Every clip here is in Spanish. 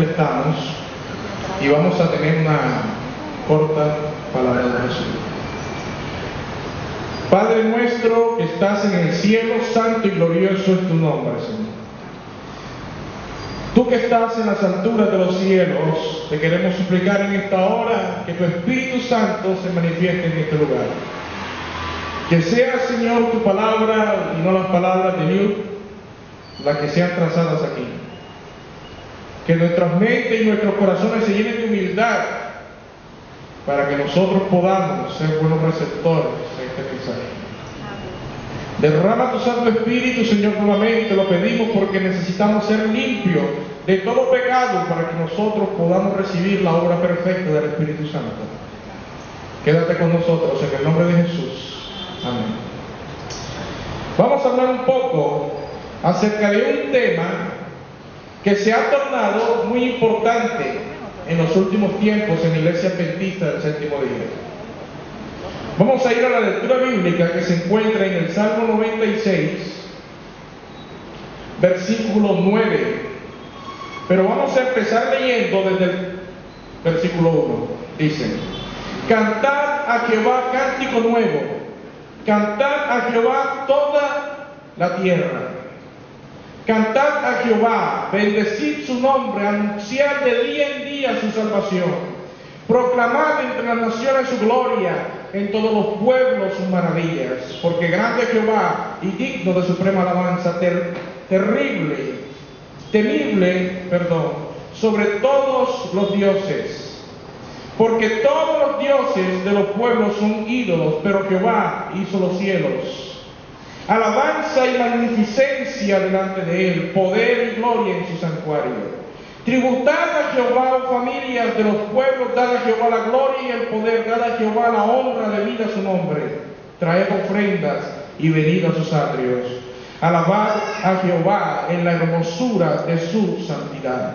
estamos y vamos a tener una corta palabra de oración. Padre nuestro que estás en el cielo, santo y glorioso es tu nombre, Señor. Tú que estás en las alturas de los cielos, te queremos suplicar en esta hora que tu Espíritu Santo se manifieste en este lugar. Que sea, Señor, tu palabra y no las palabras de Dios las que sean trazadas aquí. Que nuestras mentes y nuestros corazones se llenen de humildad para que nosotros podamos ser buenos receptores de este mensaje. Derrama tu Santo Espíritu, Señor, nuevamente lo pedimos porque necesitamos ser limpios de todo pecado para que nosotros podamos recibir la obra perfecta del Espíritu Santo. Quédate con nosotros en el nombre de Jesús. Amén. Vamos a hablar un poco acerca de un tema que se ha tornado muy importante en los últimos tiempos en la Iglesia Adventista del Séptimo Día. Vamos a ir a la lectura bíblica que se encuentra en el Salmo 96, versículo 9. Pero vamos a empezar leyendo desde el versículo 1. Dice: Cantad a Jehová cántico nuevo, cantad a Jehová toda la tierra. Cantad a Jehová, bendecid su nombre, anunciad de día en día su salvación. Proclamad entre las naciones su gloria, en todos los pueblos sus maravillas. Porque grande Jehová y digno de suprema alabanza, temible, sobre todos los dioses. Porque todos los dioses de los pueblos son ídolos, pero Jehová hizo los cielos. Alabanza y magnificencia delante de él, poder y gloria en su santuario. Tributad a Jehová, oh familias de los pueblos, dad a Jehová la gloria y el poder, dad a Jehová la honra debida a su nombre. Traed ofrendas y venid a sus atrios. Alabad a Jehová en la hermosura de su santidad.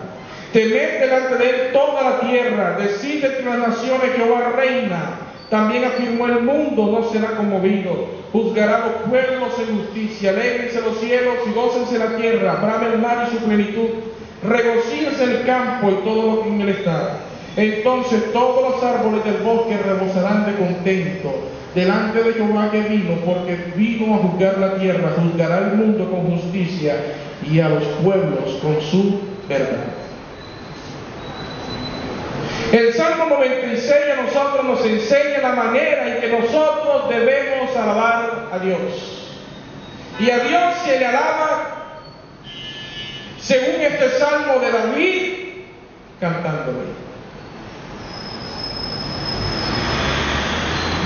Temed delante de él toda la tierra, decid entre las naciones: Jehová reina. También afirmó: el mundo no será conmovido. Juzgará los pueblos en justicia. Alégrense los cielos y gócense la tierra. Brame el mar y su plenitud. Regocíjese el campo y todo lo que en él está. Entonces todos los árboles del bosque rebosarán de contento delante de Jehová que vino, porque vino a juzgar la tierra. Juzgará el mundo con justicia y a los pueblos con su verdad. El Salmo 96 a nosotros nos enseña la manera en que nosotros debemos alabar a Dios. Y a Dios se le alaba, según este Salmo de David, cantándole.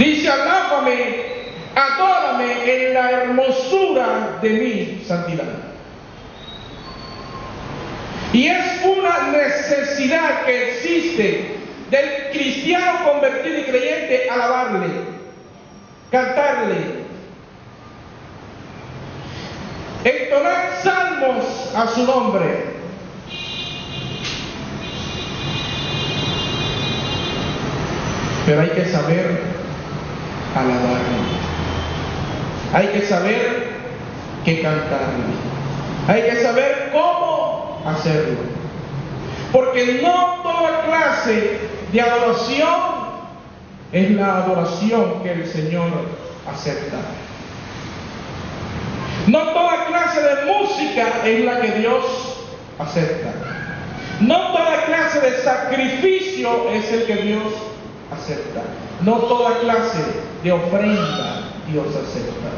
Dice: alábame, adórame en la hermosura de mi santidad. Y es una necesidad que existe del cristiano convertido y creyente: alabarle, cantarle, entonar salmos a su nombre. Pero hay que saber alabarle, hay que saber que cantarle, hay que saber cómo hacerlo. Porque no toda clase de adoración es la adoración que el Señor acepta. No toda clase de música es la que Dios acepta. No toda clase de sacrificio es el que Dios acepta. No toda clase de ofrenda Dios acepta.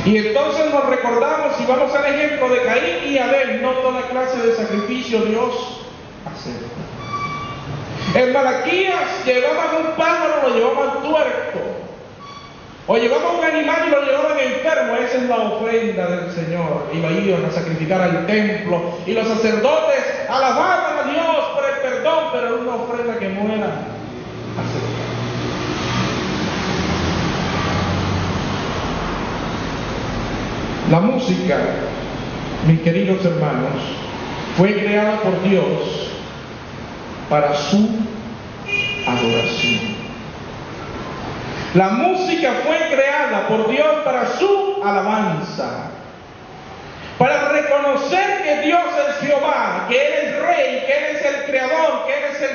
Y entonces nos recordamos y vamos al ejemplo de Caín y Abel. No toda clase de sacrificio Dios acepta. En Malaquías llevaban un pájaro, lo llevaban tuerto. O llevaban un animal y lo llevaban enfermo. Esa es la ofrenda del Señor. Iban a sacrificar al templo. Y los sacerdotes alababan a Dios por el perdón, pero era una ofrenda que no era aceptada. La música, mis queridos hermanos, fue creada por Dios para su adoración. La música fue creada por Dios para su alabanza, para reconocer que Dios es Jehová, que Él es Rey, que Él es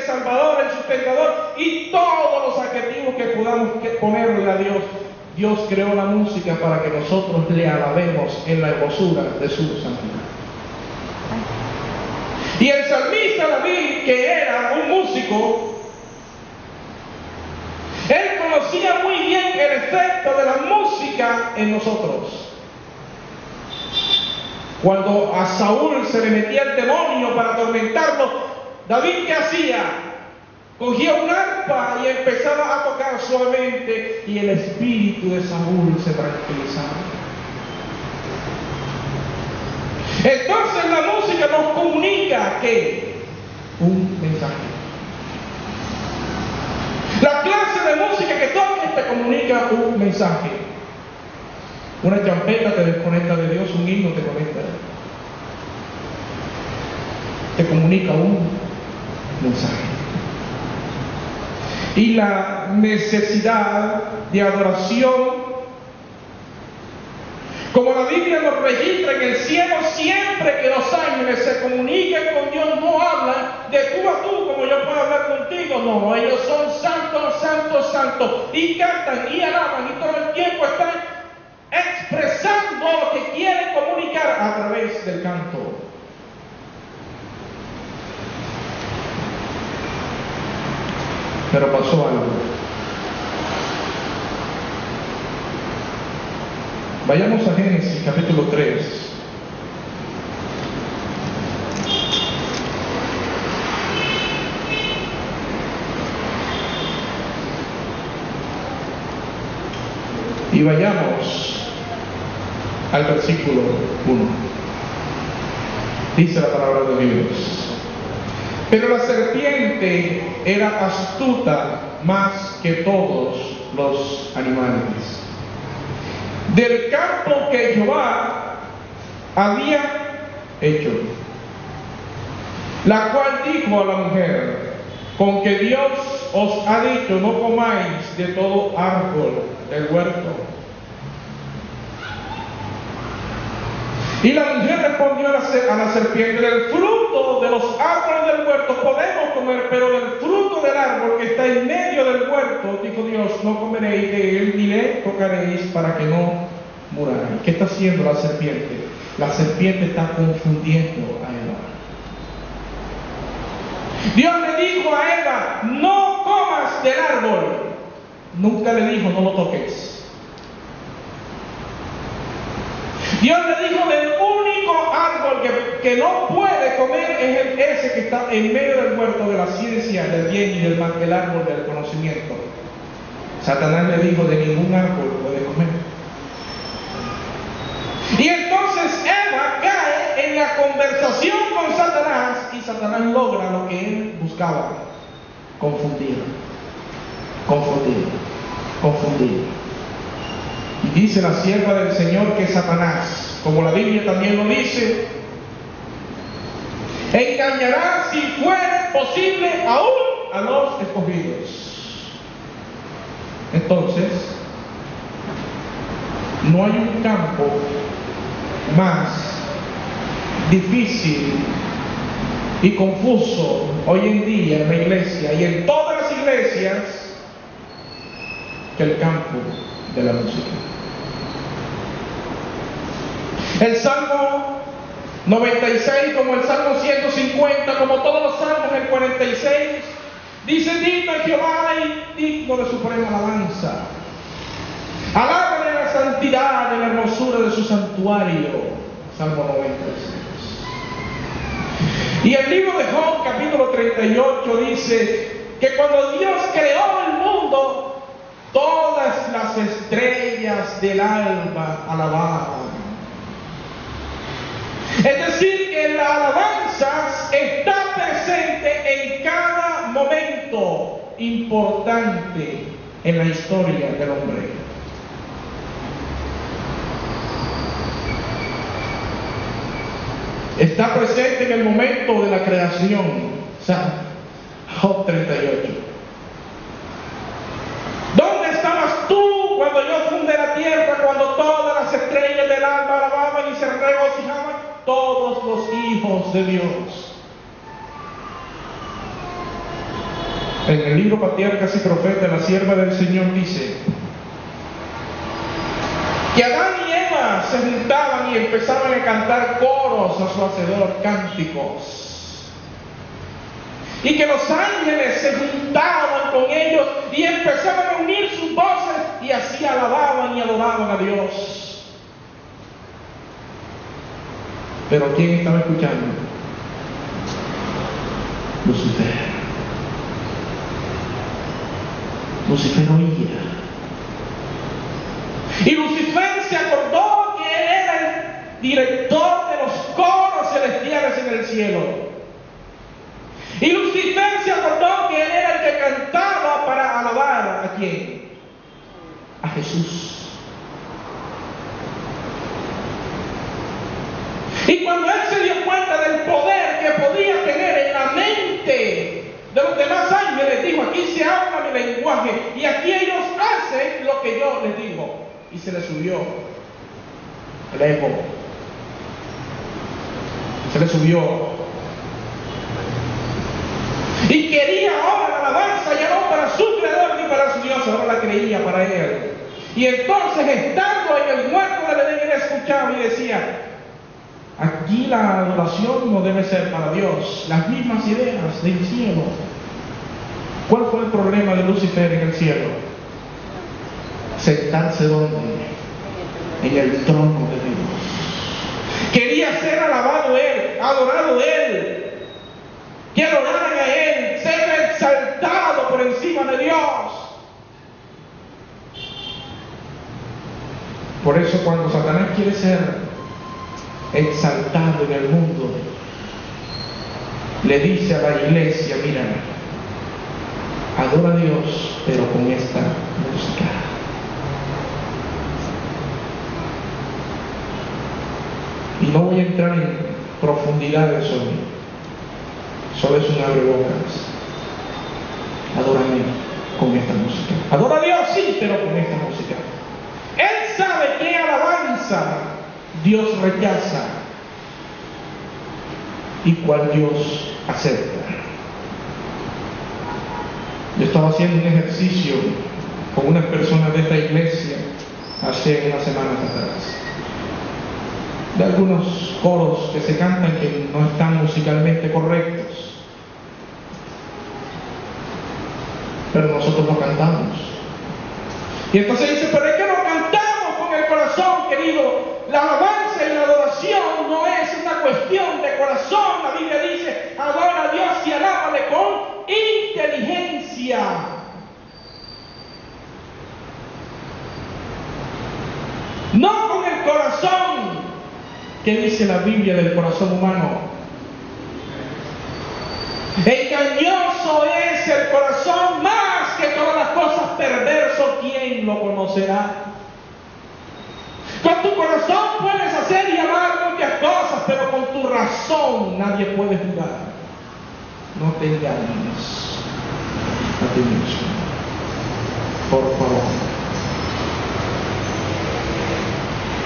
Salvador, el sustentador y todos los adjetivos que podamos ponerle a Dios. Dios creó la música para que nosotros le alabemos en la hermosura de su santidad. Y el salmista David, que era un músico, él conocía muy bien el efecto de la música en nosotros. Cuando a Saúl se le metía el demonio para atormentarlo, David, ¿qué hacía? Cogía un arpa y empezaba a tocar suavemente, y el espíritu de Saúl se tranquilizaba. Entonces la música nos comunica ¿qué? Un mensaje. La clase de música que toques te comunica un mensaje. Una champeta te desconecta de Dios, un himno te conecta. Te comunica un mensaje. Y la necesidad de adoración, como la Biblia nos registra en el cielo, siempre que los ángeles se comunican con Dios, no hablan de tú a tú como yo puedo hablar contigo, no, ellos son santos, santos, santos, y cantan y alaban y todo el tiempo están expresando lo que quieren comunicar a través del canto. Pero pasó algo. Vayamos a Génesis capítulo 3. Y vayamos al versículo 1. Dice la palabra de Dios: pero la serpiente era astuta más que todos los animales del campo que Jehová había hecho, la cual dijo a la mujer: con que Dios os ha dicho, no comáis de todo árbol del huerto. Y la mujer respondió a la serpiente: del fruto de los árboles del huerto podemos comer, pero del fruto del árbol que está en medio del huerto, dijo Dios, no comeréis de él ni le tocaréis para que no muráis. ¿Qué está haciendo la serpiente? La serpiente está confundiendo a Eva. Dios le dijo a Eva: no comas del árbol. Nunca le dijo: no lo toques. Dios le dijo: del único árbol que no puede comer es ese que está en medio del huerto de la ciencia, del bien y del mal, el árbol del conocimiento. Satanás le dijo: de ningún árbol puede comer. Y entonces Eva cae en la conversación con Satanás, y Satanás logra lo que él buscaba: confundir. Y dice la sierva del Señor que Satanás, como la Biblia también lo dice, engañará, si fuere posible, aún a los escogidos. Entonces, no hay un campo más difícil y confuso hoy en día en la iglesia y en todas las iglesias que el campo de la música. El Salmo 96, como el Salmo 150, como todos los salmos, el 46, dice: digno es Jehová y digno de suprema alabanza. Alábale la santidad y la hermosura de su santuario. Salmo 96. Y el libro de Job, capítulo 38, dice que cuando Dios creó el mundo, todas las estrellas del alba alababan. Es decir, que la alabanza está presente en cada momento importante en la historia del hombre. Está presente en el momento de la creación. Job 38. ¿Dónde estabas tú cuando yo fundé la tierra, cuando todas las estrellas del alba alababan y se regocijaban? Todos los hijos de Dios. En el libro Patriarcas y Profetas, la sierva del Señor dice que Adán y Eva se juntaban y empezaban a cantar coros a su hacedor, cánticos. Y que los ángeles se juntaban con ellos y empezaban a unir sus voces y así alababan y adoraban a Dios. Pero ¿quién estaba escuchando? Lucifer. Lucifer oía. Y Lucifer se acordó que él era el director de los coros celestiales en el cielo. Y Lucifer se acordó que él era el que cantaba para alabar ¿a quién? A Jesús. Y cuando él se dio cuenta del poder que podía tener en la mente de los demás ángeles, dijo: aquí se habla mi lenguaje y aquí ellos hacen lo que yo les digo. Y se le subió el ego. Se le subió. Y quería ahora la alabanza ya no para su creador ni para su Dios, ahora la creía para él. Y entonces, estando en el huerto del Edén, él escuchaba y decía: aquí la adoración no debe ser para Dios, las mismas ideas del cielo. ¿Cuál fue el problema de Lucifer en el cielo? Sentarse ¿dónde? En el trono de Dios. Quería ser alabado él, adorado él. Que adoraran a él, ser exaltado por encima de Dios. Por eso cuando Satanás quiere ser exaltado en el mundo, le dice a la iglesia: mira, adora a Dios, pero con esta música. Y no voy a entrar en profundidades hoy. Solo es un abrebocas. Adórame con esta música. Adora a Dios, sí, pero con esta música. Él sabe qué alabanza Dios rechaza y cuál Dios acepta. Yo estaba haciendo un ejercicio con unas personas de esta iglesia hace unas semanas atrás, de algunos coros que se cantan que no están musicalmente correctos, pero nosotros lo cantamos. Y entonces dice: pero es que lo cantamos con el corazón, querido. La alabanza y la adoración no es una cuestión de corazón. La Biblia dice: adora a Dios y alábale con inteligencia. No con el corazón. ¿Qué dice la Biblia del corazón humano? Engañoso es el corazón más que todas las cosas, perverso, ¿quién lo conocerá? Con tu corazón puedes hacer y amar muchas cosas, pero con tu razón nadie puede jugar. No te engañes a ti mismo, por favor.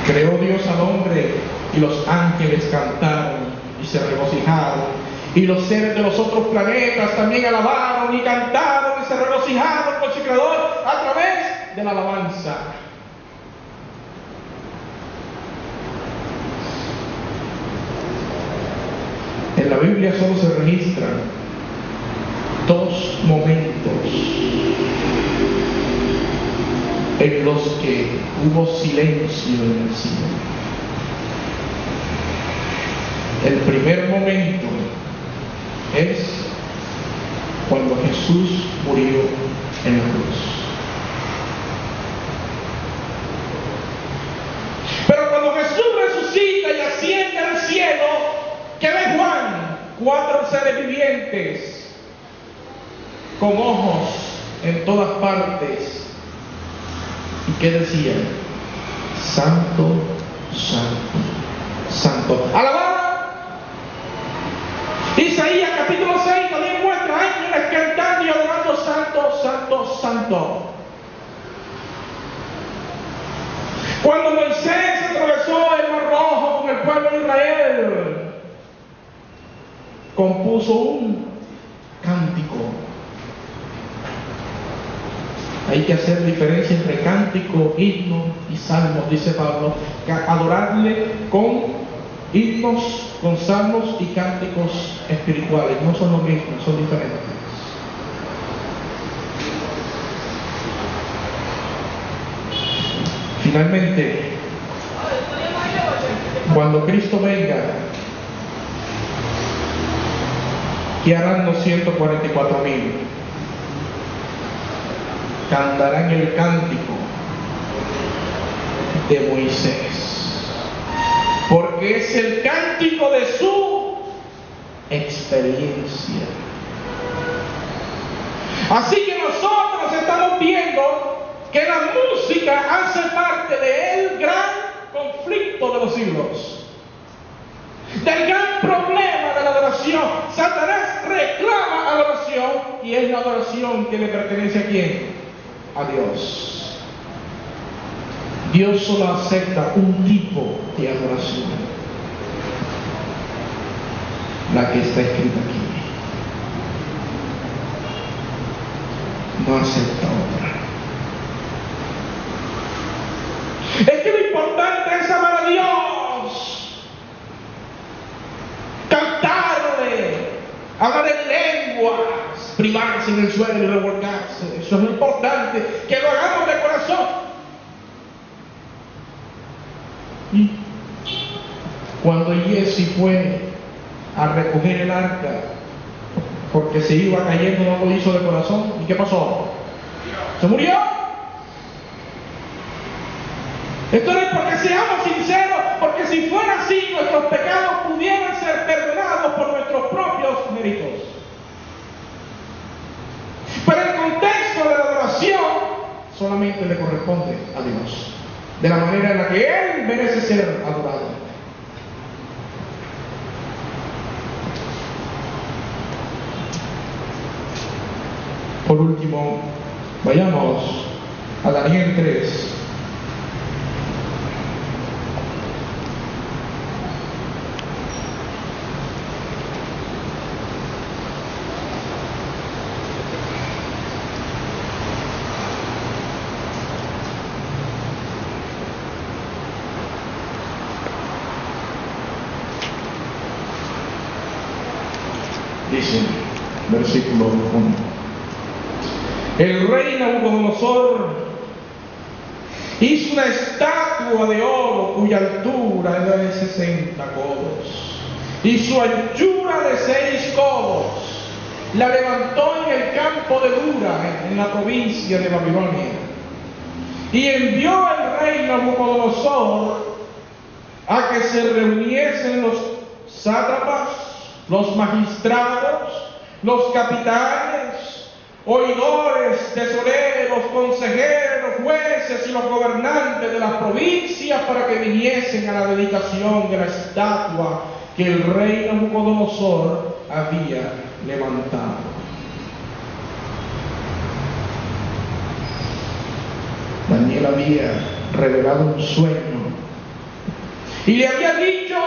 Creó Dios al hombre y los ángeles cantaron y se regocijaron. Y los seres de los otros planetas también alabaron y cantaron y se regocijaron con su creador a través de la alabanza. En la Biblia solo se registran dos momentos en los que hubo silencio en el cielo. El primer momento es cuando Jesús murió en la cruz. Pero cuando Jesús resucita y asciende al cielo, ¿qué ve Juan? 4 seres vivientes con ojos en todas partes. ¿Y qué decían? Santo, santo, santo. ¡Alabado! Isaías capítulo 6 también muestra ángeles cantando y adorando: santo, santo, santo. Cuando Moisés atravesó el Mar Rojo con el pueblo de Israel, compuso un cántico Hay que hacer diferencia entre cántico, himno y salmos, dice Pablo. Adorarle con himnos, con salmos y cánticos espirituales. No son lo mismo, son diferentes. Finalmente, cuando Cristo venga, ¿qué harán los 144,000? Cantarán el cántico de Moisés, porque es el cántico de su experiencia. Así que nosotros estamos viendo que la música hace parte del gran conflicto de los siglos, del gran problema de la adoración. Satanás reclama adoración, y es la adoración que le pertenece ¿a quién? A Dios. Dios solo acepta un tipo de adoración, la que está escrita aquí. No acepta otra. Es que lo importante es amar a Dios, cantarle, hablar en lenguas, primarse en el suelo y revolcarse. Eso es lo importante, que lo hagamos de corazón. Y cuando Jesse fue a recoger el arca, porque se iba cayendo, no lo hizo de corazón. ¿Y qué pasó? Se murió. Esto no es porque seamos sinceros, porque si fuera así, nuestros pecados pudieran ser perdonados por nuestros propios méritos. Pero el contexto de la adoración solamente le corresponde a Dios, de la manera en la que Él merece ser adorado. Por último, vayamos a Daniel 3. Dice, versículo 1. El rey Nabucodonosor hizo una estatua de oro cuya altura era de 60 codos y su anchura de 6 codos. La levantó en el campo de Dura, en la provincia de Babilonia. Y envió el rey Nabucodonosor a que se reuniesen los sátrapas, los magistrados, los capitanes, oidores, tesoreros, consejeros, jueces y los gobernantes de las provincias para que viniesen a la dedicación de la estatua que el rey Nabucodonosor había levantado. Daniel había revelado un sueño y le había dicho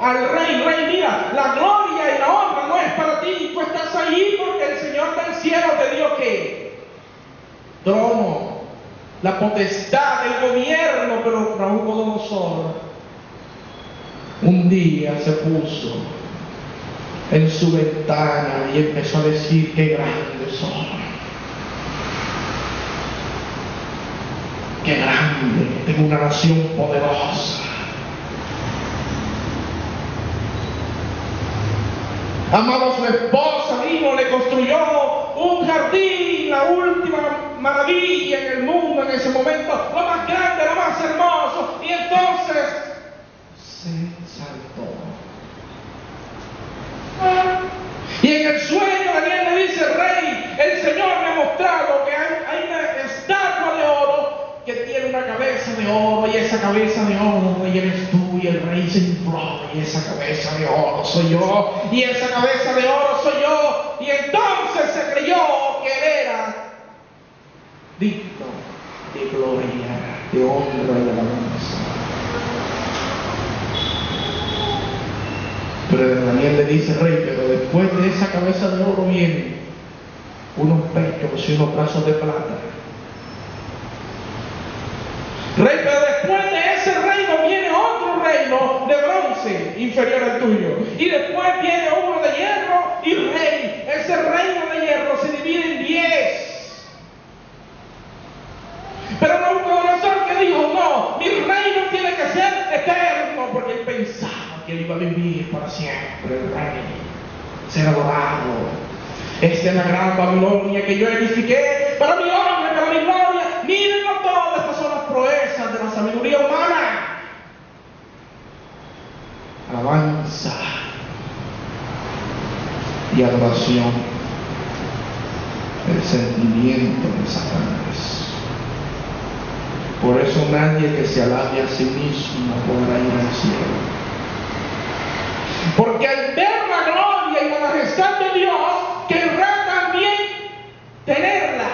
al rey: rey, mira, la gloria y la honra no es para ti, tú estás allí porque el Señor del cielo te dio ¿qué? Trono, la potestad, el gobierno. Pero Nabucodonosor un día se puso en su ventana y empezó a decir: qué grandes son, qué grande, tengo una nación poderosa. Amaba a su esposa, vino, le construyó un jardín, la última maravilla en el mundo en ese momento, lo más grande, lo más hermoso. Y entonces se saltó. Y en el sueño Daniel le dice: rey, el Señor me ha mostrado que hay una estatua de oro que tiene una cabeza de oro, y esa cabeza de oro, rey, eres tú. Y el rey se infló: y esa cabeza de oro soy yo, y esa cabeza de oro soy yo. Y entonces se creyó que él era digno de gloria, de honra y de alabanza. Pero Daniel le dice: rey, pero después de esa cabeza de oro vienen unos pechos y unos brazos de plata. Rey, pero después de ese reino viene otro reino de bronce inferior al tuyo. Y después viene uno de hierro y rey. Ese reino de hierro se divide en 10. Pero Nabucodonosor que dijo, no, mi reino tiene que ser eterno, porque él pensaba que él iba a vivir para siempre, el rey, ser adorado. Esta es la gran Babilonia que yo edifiqué para mi honra, para mi gloria. Mírenlo todo, estas son las proezas de la sabiduría humana. Alabanza y adoración, el sentimiento de Satanás. Por eso nadie que se alabe a sí mismo podrá ir al cielo. Porque al ver la gloria y la majestad de Dios, querrá también tenerla.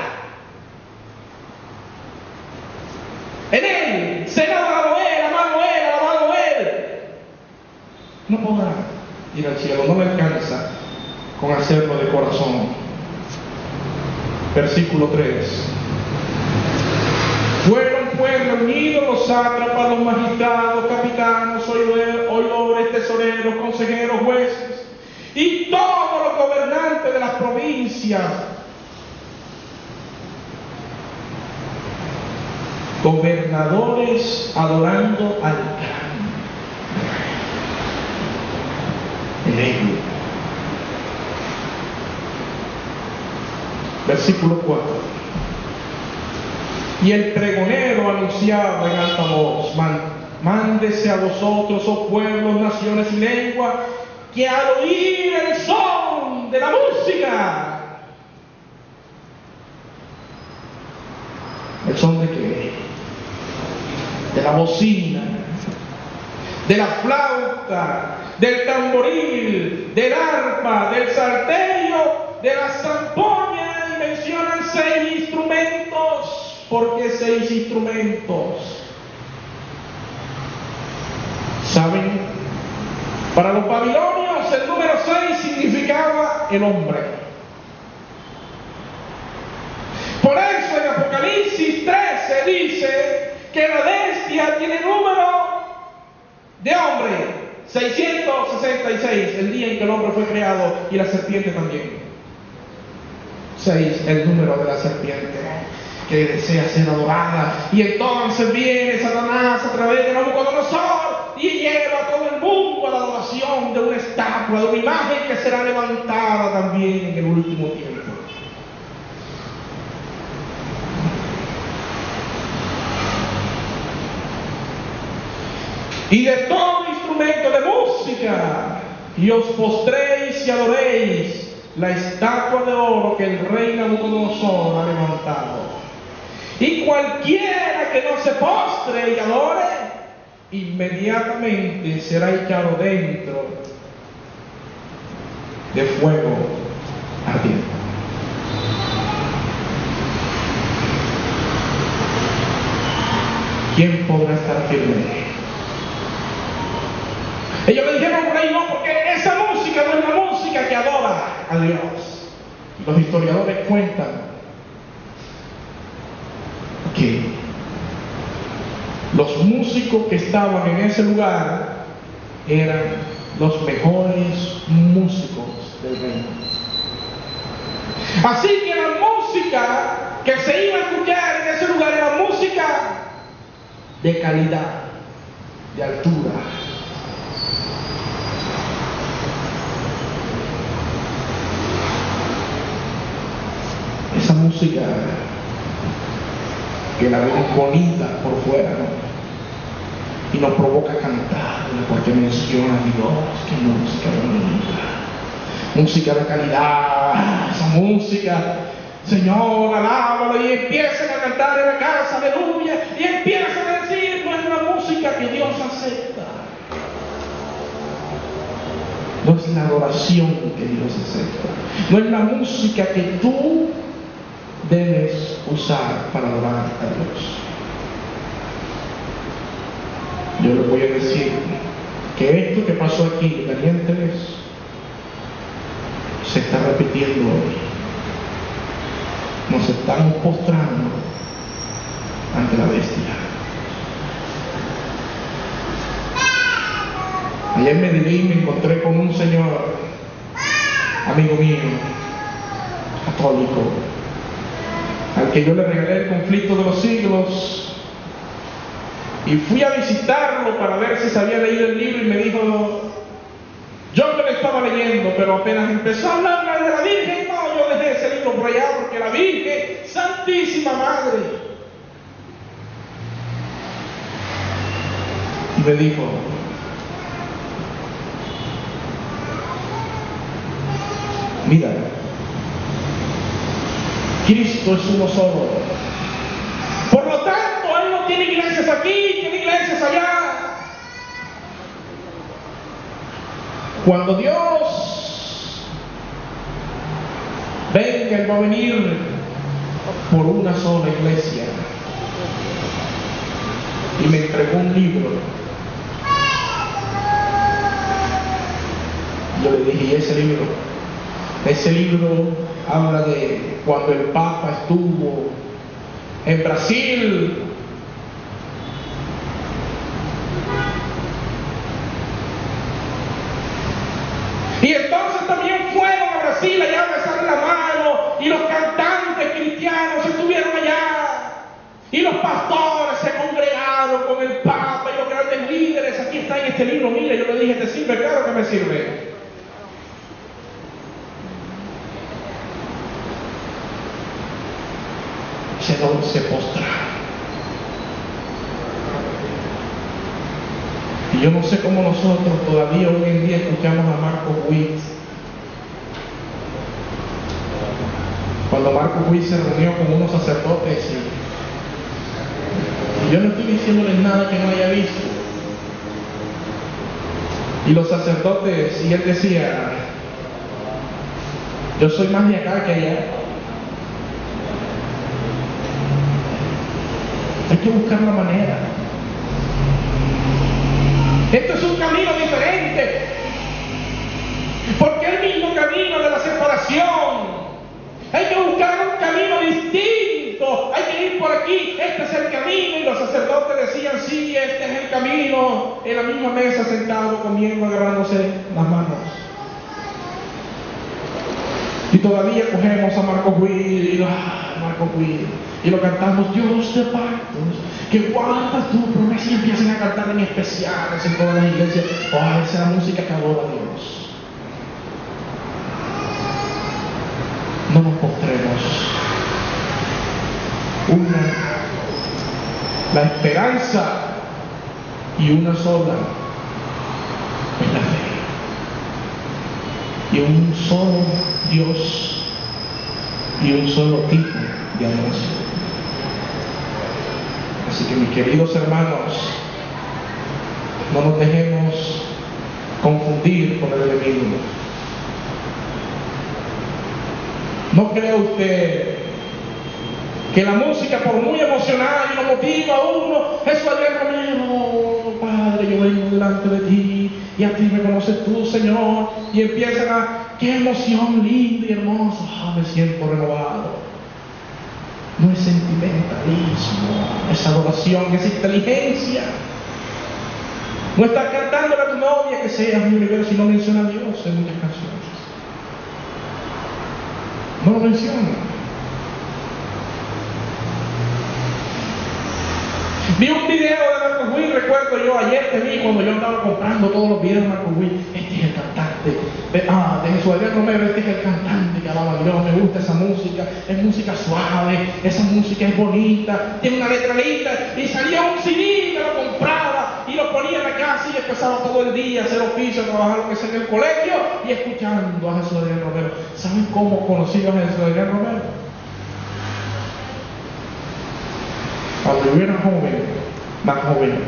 En Él, ser adorado Él, amado Él, alabado Él. No podrá ir al cielo, no le alcanza con hacerlo de corazón. Versículo 3. Fueron pues reunidos los sátrapas, los magistrados, capitanos, oidores, tesoreros, consejeros, jueces y todos los gobernantes de las provincias. Gobernadores adorando al gran rey. En ello. Versículo 4. Y el pregonero anunciaba en alta voz: mándese a vosotros, oh pueblos, naciones y lenguas, que al oír el son de la música. ¿El son de qué? De la bocina, de la flauta, del tamboril, del arpa, del salterio, de la zampoña, y mencionan 6 instrumentos. ¿Por qué 6 instrumentos? ¿Saben? Para los babilonios el número 6 significaba el hombre. Por eso en Apocalipsis 13 dice que la bestia tiene número de hombre, 666, el día en que el hombre fue creado, y la serpiente también. 6, el número de la serpiente, que desea ser adorada. Y entonces viene Satanás a través de Nabucodonosor y lleva a todo el mundo a la adoración de una estatua, de una imagen que será levantada también en el último tiempo. Y de todo instrumento de música, y os postréis y adoréis la estatua de oro que el rey Nabucodonosor ha levantado. Y cualquiera que no se postre y adore, inmediatamente será echado dentro de fuego ardiente. ¿Quién podrá estar firme? Ellos le dijeron por ahí, no, porque esa música no es la música que adora a Dios. Los historiadores cuentan que los músicos que estaban en ese lugar eran los mejores músicos del reino. Así que la música que se iba a escuchar en ese lugar era música de calidad, de altura. Esa música que la vemos bonita por fuera, ¿no? Y nos provoca cantar, porque menciona a Dios, que música bonita, música de calidad, esa música, Señor, alábalo, y empiezan a cantar en la casa, aleluya, y empiezan a decir, no es la música que Dios acepta, no es la adoración que Dios acepta, no es la música que tú debes usar para adorar a Dios. Yo les voy a decir que esto que pasó aquí, Daniel 3, se está repitiendo hoy. Nos estamos postrando ante la bestia. Allá en Medellín me encontré con un señor, amigo mío, católico, al que yo le regalé El conflicto de los siglos, y fui a visitarlo para ver si se había leído el libro, y me dijo, yo me lo estaba leyendo, pero apenas empezó a hablar de la Virgen, no, yo dejé ese libro por allá, porque la Virgen, Santísima Madre. Y me dijo, mira, Cristo es uno solo. Por lo tanto, Él no tiene iglesias aquí, tiene iglesias allá. Cuando Dios venga, Él va a venir por una sola iglesia. Y me entregó un libro. Yo le dije, ¿y ese libro? Ese libro habla de cuando el Papa estuvo en Brasil. Y entonces también fueron a Brasil allá a besar la mano, y los cantantes cristianos estuvieron allá, y los pastores se congregaron con el Papa y los grandes líderes. Aquí está en este libro, mire, yo le dije, ¿te sirve? Claro que me sirve. Se postraron. Y yo no sé cómo nosotros todavía hoy en día escuchamos a Marcos Witt. Cuando Marcos Witt se reunió con unos sacerdotes, y yo no estoy diciéndoles nada que no haya visto. Y los sacerdotes, y él decía, yo soy más de acá que allá. Hay que buscar la manera. Esto es un camino diferente, porque el mismo camino de la separación. Hay que buscar un camino distinto. Hay que ir por aquí. Este es el camino. Y los sacerdotes decían, sí, este es el camino. En la misma mesa sentado, comiendo, agarrándose las manos. Y todavía cogemos a Marcos Witt y Marcos Witt, y lo cantamos, Dios de pactos, que guardas tu promesa, y empiezan a cantar en especiales en todas las iglesias. Esa es la música que adora a Dios. No nos postremos. La esperanza y una sola es la fe. Y un solo Dios y un solo tipo de adoración. Así que, mis queridos hermanos, no nos dejemos confundir por el enemigo. ¿No cree usted que la música, por muy emocional y lo motiva a uno, Jesús Adrián Romero, Padre, yo vengo delante de ti, y a ti me conoces tú, Señor, y empiezan a, qué emoción linda y hermosa, me siento renovado? No es sentimentalismo, es adoración, es inteligencia. No estás cantándole a tu novia que seas mi universo, y no menciona a Dios en muchas canciones. No lo menciona. Vi un video de Marcos Witt, recuerdo yo, ayer te vi cuando yo andaba comprando todos los videos de Marcos Witt. Este es el cantante de Jesús Adrián Romero, este es el cantante que alaba a Dios. Me gusta esa música, es música suave, esa música es bonita, tiene una letra linda. Y salía un CD, me lo compraba y lo ponía en la casa, y empezaba todo el día a hacer oficio, a trabajar lo que sea en el colegio, y escuchando a Jesús Adrián Romero. ¿Saben cómo conocí a Jesús Adrián Romero? Cuando yo era joven, más joven,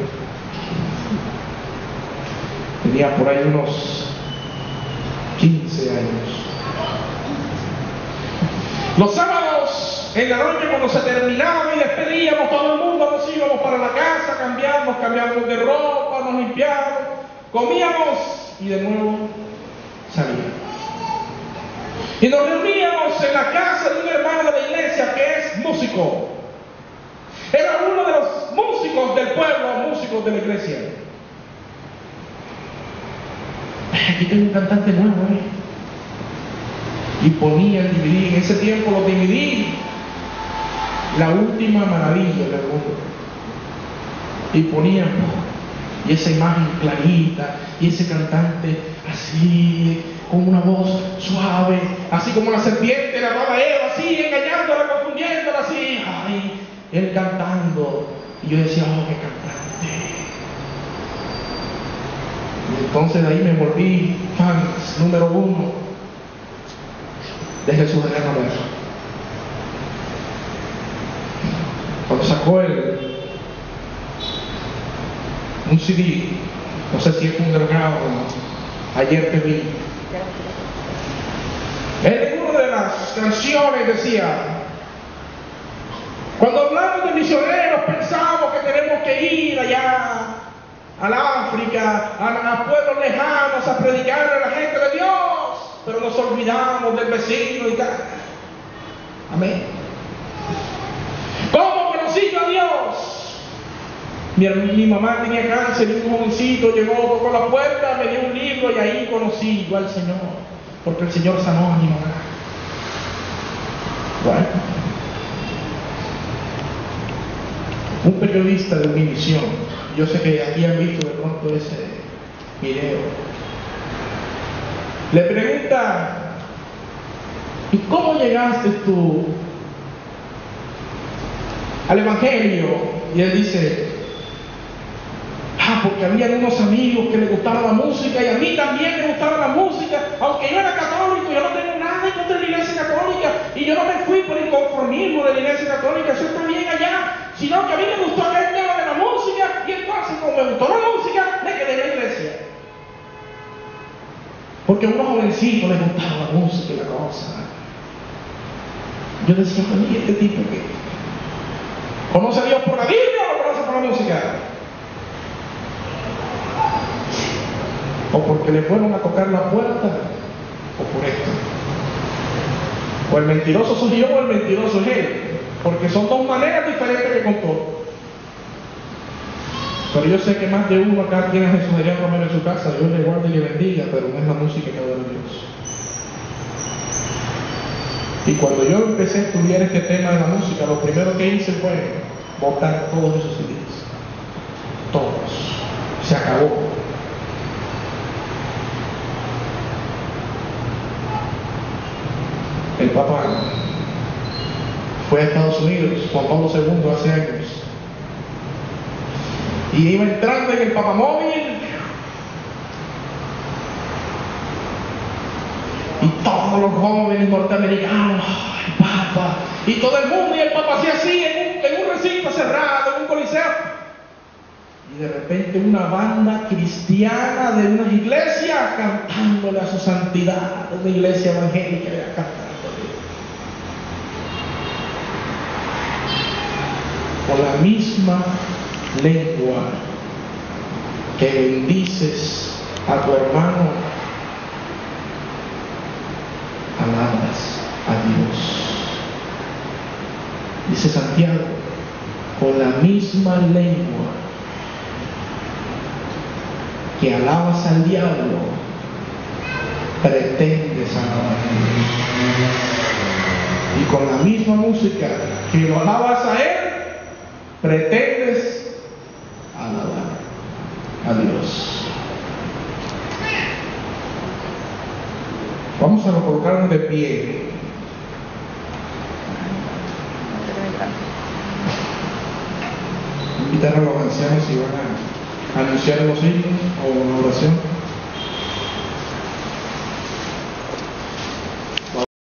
tenía por ahí unos 15 años. Los sábados en la noche, cuando se terminaba y despedíamos, todo el mundo nos íbamos para la casa, cambiábamos de ropa, nos limpiábamos, comíamos y de nuevo salíamos. Y nos reuníamos en la casa de un hermano de la iglesia que es músico. Era uno de los músicos del pueblo, músicos de la iglesia. aquí tengo un cantante nuevo, y ponía el DVD. En ese tiempo los DVD, la última maravilla del mundo, y ponían, y esa imagen clarita, y ese cantante así, con una voz suave, así como la serpiente la daba Eva, así, engañándola, confundiéndola, así, ay, él cantando, y yo decía, oh, qué cantante. Y entonces de ahí me volví fans número 1 de Jesús de Nazaret. Cuando sacó un CD, no sé si es un delgado, ayer te vi. En una de las canciones decía: cuando hablamos de misioneros pensamos que tenemos que ir allá al África, a pueblos lejanos, a predicarle a la gente de Dios, pero nos olvidamos del vecino y tal. Amén. ¿Cómo conocí yo a Dios? Mi mamá tenía cáncer y un jovencito llegó, tocó la puerta, me dio un libro y ahí conocí yo al Señor, porque el Señor sanó a mi mamá. Bueno, un periodista de Univisión, yo sé que aquí han visto de pronto ese video, le pregunta: ¿y cómo llegaste tú al Evangelio? Y él dice: porque había unos amigos que les gustaba la música y a mí también me gustaba la música, aunque yo era católico, yo no tengo nada en contra de la iglesia católica y yo no me fui por el conformismo de la iglesia católica, eso está bien allá, sino que a mí me gustó el tema de la música y entonces como me gustó la música, me quedé en la iglesia. Porque a unos jovencitos les gustaba la música y la cosa. Yo decía, a mí este tipo que ¿conoce a Dios por la Biblia o lo conoce por la música? O porque le fueron a tocar la puerta, o por esto. O el mentiroso soy yo o el mentiroso es él, porque son dos maneras diferentes que contó. Pero yo sé que más de uno acá tiene a Jesús Adrián Romero en su casa, Dios le guarde y le bendiga, pero no es la música que adora a Dios. Y cuando yo empecé a estudiar este tema de la música, lo primero que hice fue botar todos esos CDs. Todos. Se acabó. El Papa fue a Estados Unidos, Juan Pablo II, hace años, y iba entrando en el papamóvil y todos los jóvenes norteamericanos, ¡ay, Papa! Y todo el mundo, y el Papa hacía así en un recinto cerrado, en un coliseo, y de repente una banda cristiana de unas iglesias cantándole a su santidad, una iglesia evangélica cantando. Con la misma lengua que bendices a tu hermano, alabas a Dios. Dice Santiago, con la misma lengua que alabas al diablo, pretendes alabar a Dios. Y con la misma música que lo alabas a él, pretendes alabar a Dios. Vamos a colocarnos de pie. Invitar a los ancianos si van a anunciar los himnos o una oración.